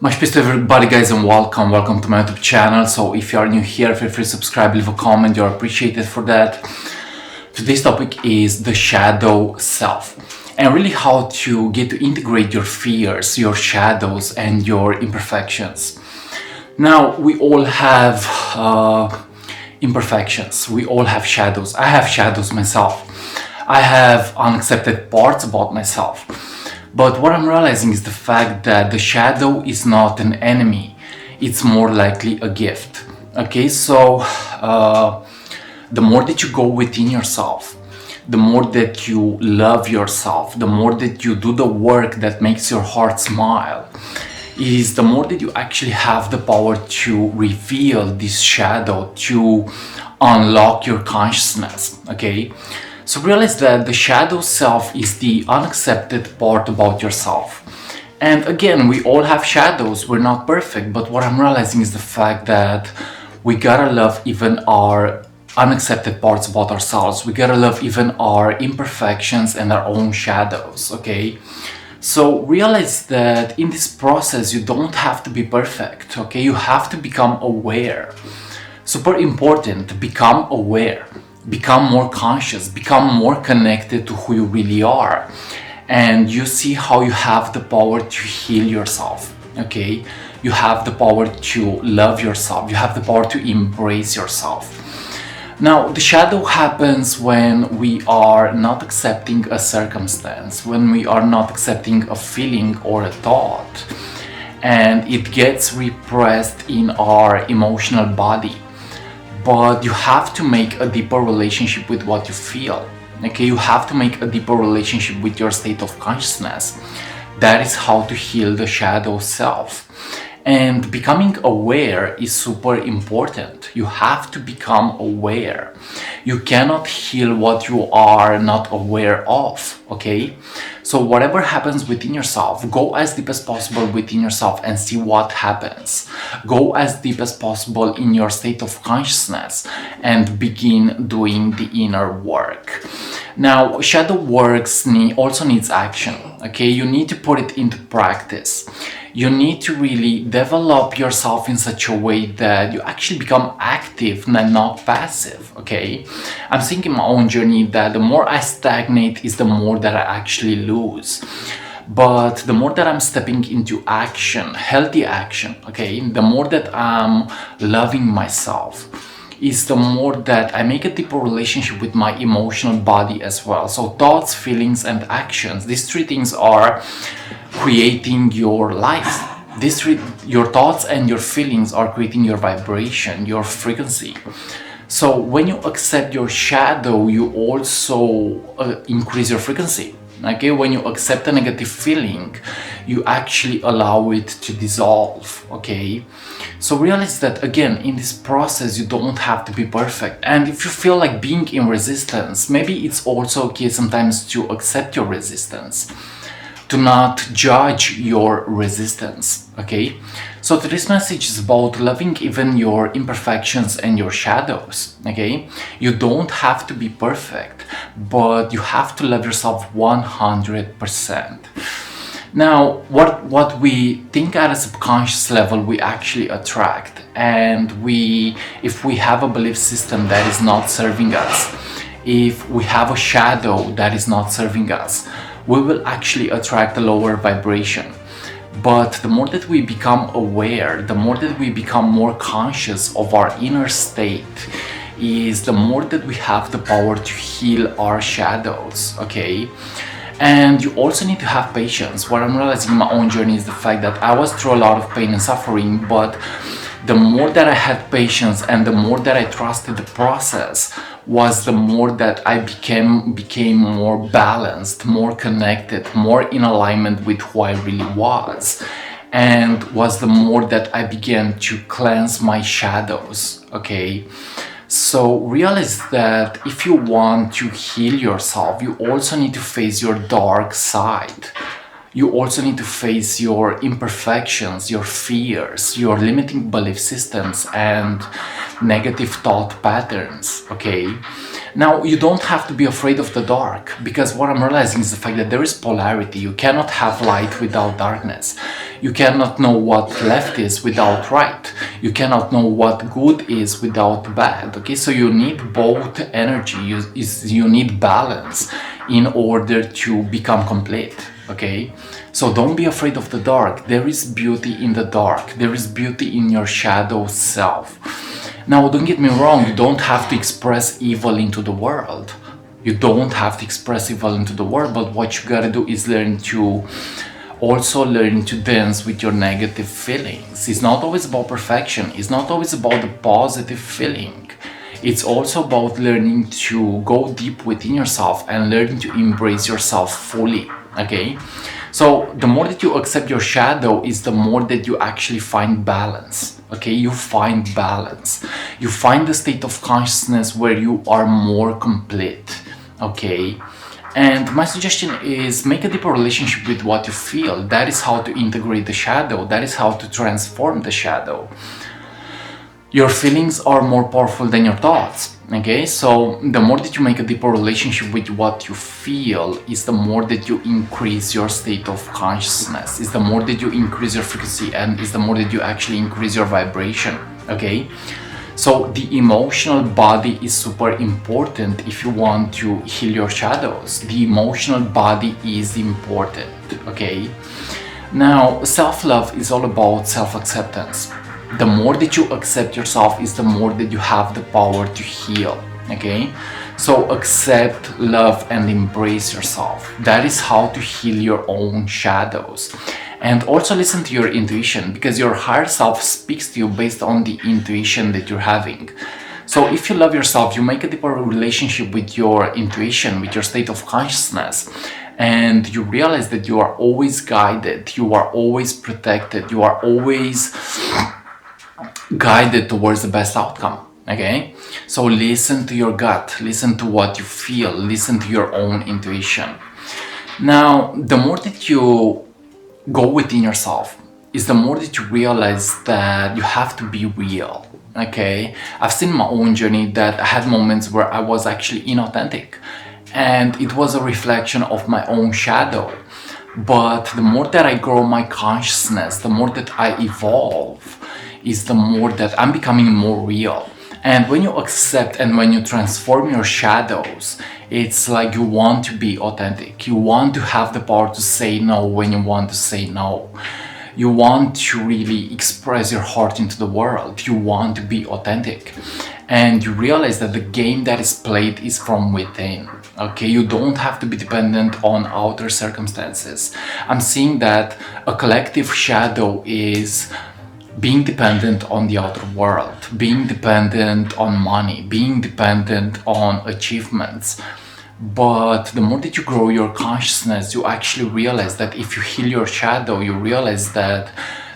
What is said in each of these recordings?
Much peace to everybody, guys, and welcome to my YouTube channel. So if you are new here, feel free to subscribe, leave a comment, you're appreciated for that. Today's topic is the shadow self, and really how to get to integrate your fears, your shadows, and your imperfections. Now, we all have imperfections, we all have shadows. I have shadows myself. I have unaccepted parts about myself. But what I'm realizing is the fact that the shadow is not an enemy, it's more likely a gift. Okay, so the more that you go within yourself, the more that you love yourself, the more that you do the work that makes your heart smile, is the more that you actually have the power to reveal this shadow, to unlock your consciousness. Okay, so realize that the shadow self is the unaccepted part about yourself. And again, we all have shadows, we're not perfect, but what I'm realizing is the fact that we gotta love even our unaccepted parts about ourselves. We gotta love even our imperfections and our own shadows, okay? So realize that in this process, you don't have to be perfect, okay? You have to become aware. Super important to become aware. Become more conscious, become more connected to who you really are, and you see how you have the power to heal yourself. Okay, you have the power to love yourself, you have the power to embrace yourself. Now, the shadow happens when we are not accepting a circumstance, when we are not accepting a feeling or a thought, and it gets repressed in our emotional body. But you have to make a deeper relationship with what you feel. Okay, you have to make a deeper relationship with your state of consciousness. That is how to heal the shadow self. And becoming aware is super important. You have to become aware. You cannot heal what you are not aware of, okay? So whatever happens within yourself, go as deep as possible within yourself and see what happens. Go as deep as possible in your state of consciousness and begin doing the inner work. Now, shadow works also needs action, okay? You need to put it into practice. You need to really develop yourself in such a way that you actually become active and not passive, okay? I'm seeing in my own journey that the more I stagnate is the more that I actually lose. But the more that I'm stepping into action, healthy action, okay, the more that I'm loving myself, is the more that I make a deeper relationship with my emotional body as well. So thoughts, feelings, and actions, these three things are creating your life. Your thoughts and your feelings are creating your vibration, your frequency. So when you accept your shadow, you also increase your frequency. Okay, when you accept a negative feeling, you actually allow it to dissolve. Okay, so realize that again, in this process, you don't have to be perfect. And if you feel like being in resistance, maybe it's also okay sometimes to accept your resistance, to not judge your resistance. Okay, so today's message is about loving even your imperfections and your shadows. Okay, you don't have to be perfect, but you have to love yourself 100%. Now, what we think at a subconscious level, we actually attract. And if we have a belief system that is not serving us, if we have a shadow that is not serving us, we will actually attract a lower vibration. But the more that we become aware, the more that we become more conscious of our inner state, is the more that we have the power to heal our shadows, okay? And you also need to have patience. What I'm realizing in my own journey is the fact that I was through a lot of pain and suffering, but the more that I had patience and the more that I trusted the process, was the more that I became more balanced, more connected, more in alignment with who I really was. And was the more that I began to cleanse my shadows, okay? So realize that if you want to heal yourself, you also need to face your dark side. You also need to face your imperfections, your fears, your limiting belief systems, and negative thought patterns, okay? Now, you don't have to be afraid of the dark, because what I'm realizing is the fact that there is polarity. You cannot have light without darkness. You cannot know what left is without right. You cannot know what good is without bad. Okay, so you need both energy. You need balance in order to become complete. Okay, so don't be afraid of the dark. There is beauty in the dark. There is beauty in your shadow self. Now, don't get me wrong, you don't have to express evil into the world. You don't have to express evil into the world, but what you gotta do is learn to dance with your negative feelings. It's not always about perfection. It's not always about the positive feeling. It's also about learning to go deep within yourself and learning to embrace yourself fully. Okay? So the more that you accept your shadow is the more that you actually find balance. Okay, you find balance. You find the state of consciousness where you are more complete. Okay, and my suggestion is make a deeper relationship with what you feel. That is how to integrate the shadow. That is how to transform the shadow. Your feelings are more powerful than your thoughts. Okay, so the more that you make a deeper relationship with what you feel is the more that you increase your state of consciousness, is the more that you increase your frequency, and is the more that you actually increase your vibration. Okay, so the emotional body is super important if you want to heal your shadows. The emotional body is important. Okay, now self-love is all about self-acceptance. The more that you accept yourself is the more that you have the power to heal. Okay, so accept, love, and embrace yourself. That is how to heal your own shadows. And also listen to your intuition, because your higher self speaks to you based on the intuition that you're having. So if you love yourself, you make a deeper relationship with your intuition, with your state of consciousness, and you realize that you are always guided, you are always protected, you are always guided towards the best outcome. Okay, so listen to your gut, listen to what you feel, listen to your own intuition. Now, the more that you go within yourself is the more that you realize that you have to be real. Okay, I've seen my own journey that I had moments where I was actually inauthentic, and it was a reflection of my own shadow. But the more that I grow my consciousness, the more that I evolve, is the more that I'm becoming more real. And when you accept and when you transform your shadows, it's like you want to be authentic. You want to have the power to say no when you want to say no. You want to really express your heart into the world. You want to be authentic. And you realize that the game that is played is from within. Okay, you don't have to be dependent on outer circumstances. I'm seeing that a collective shadow is being dependent on the outer world, being dependent on money, being dependent on achievements. But the more that you grow your consciousness, you actually realize that if you heal your shadow, you realize that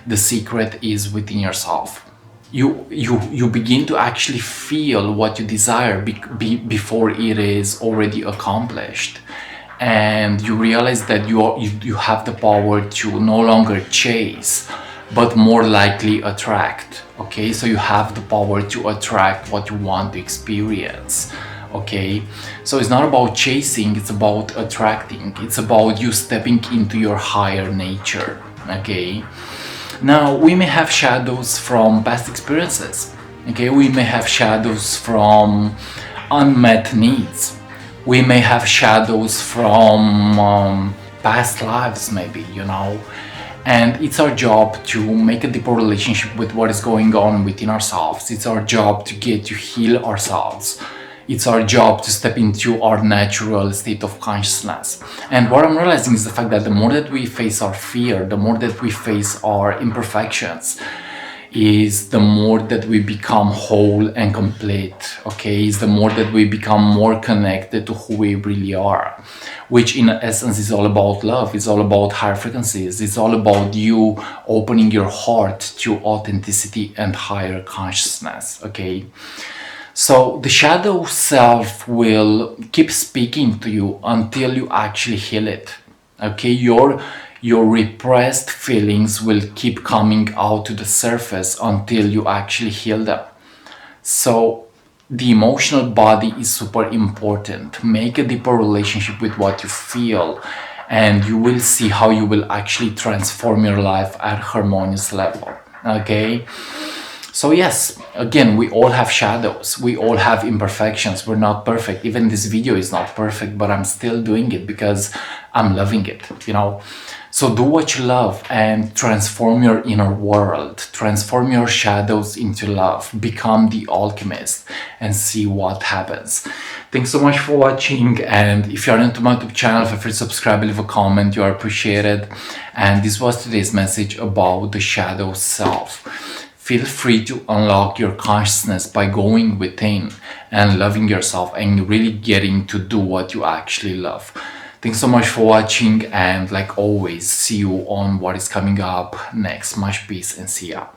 the secret is within yourself. You begin to actually feel what you desire before it is already accomplished. And you realize that you have the power to no longer chase, but more likely attract. Okay, so you have the power to attract what you want to experience. Okay, so it's not about chasing, it's about attracting. It's about you stepping into your higher nature. Okay, now we may have shadows from past experiences. Okay, we may have shadows from unmet needs. We may have shadows from past lives, maybe, And it's our job to make a deeper relationship with what is going on within ourselves. It's our job to get to heal ourselves. It's our job to step into our natural state of consciousness. And what I'm realizing is the fact that the more that we face our fear, the more that we face our imperfections, is the more that we become whole and complete. Okay, is the more that we become more connected to who we really are, which in essence is all about love. It's all about higher frequencies. It's all about you opening your heart to authenticity and higher consciousness. Okay, so the shadow self will keep speaking to you until you actually heal it. Okay, your repressed feelings will keep coming out to the surface until you actually heal them. So the emotional body is super important. Make a deeper relationship with what you feel, and you will see how you will actually transform your life at harmonious level. Okay, so yes, again, we all have shadows, we all have imperfections, we're not perfect. Even this video is not perfect, but I'm still doing it because I'm loving it, you know. So do what you love and transform your inner world, transform your shadows into love, become the alchemist and see what happens. Thanks so much for watching, and if you're into my YouTube channel, feel free to subscribe, leave a comment, you are appreciated. And this was today's message about the shadow self. Feel free to unlock your consciousness by going within and loving yourself and really getting to do what you actually love. Thanks so much for watching, and like always, see you on what is coming up next. Much peace and see ya.